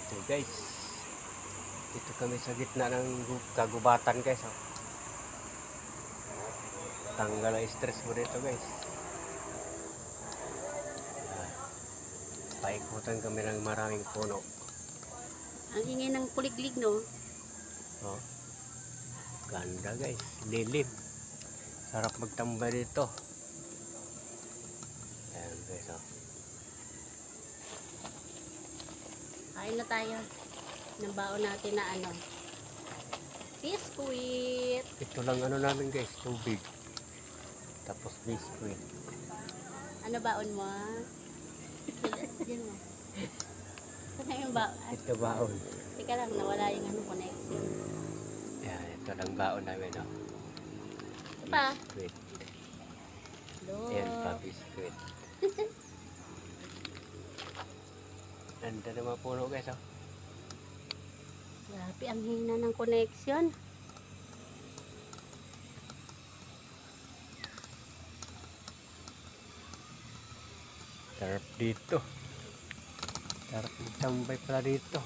Ito guys, dito kami sa gitna ng kagubatan guys. Oh. Tanggal ang stress mo dito guys. Paikutan kami ng maraming puno. Ang ingay ng kuliglig, no? Oh. Ganda guys, lilim. Sarap magtambay dito. Ayan guys, oh. Kain na tayo ng baon natin na ano, biskuit. Ito lang ano namin guys, tubig. Tapos biskuit. Ano baon mo? Diyan mo. Ano yung baon? Ito baon. Teka lang, nawala yung ano, connection. Ayan, ito lang baon namin, oh. Ito pa. Biskuit. Look. Ayan pa, biskuit. Ganda naman puno guys, oh. Grabe, ang hina ng connection. Sarap dito. Sarap magtambay pala dito.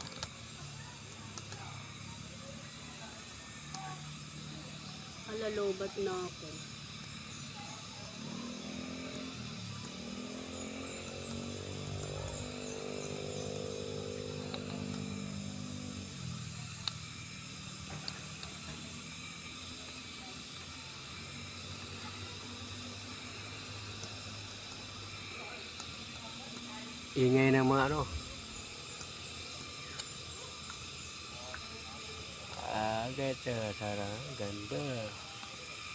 Alalobat na ako. Ingay ng mga ano. Ganda. Sarap. Ganda.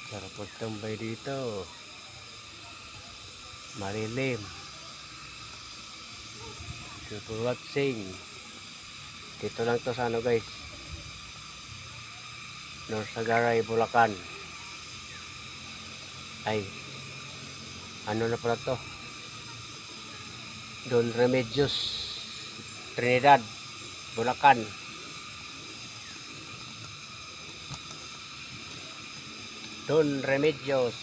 Sarap magtambay dito. Marilim. Thank you for watching. Dito lang to sa ano guys. Norsagaray, Bulacan. Ay. Ano na pala to? Don Remedios, Trinidad, Bulacan. Don Remedios,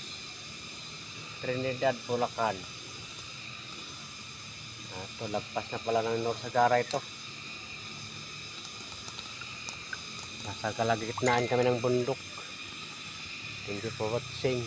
Trinidad, Bulacan. Ito, lagpas na pala ng Norsagara ito. Nasa kalagitnaan kami ng bundok. Thank you for watching.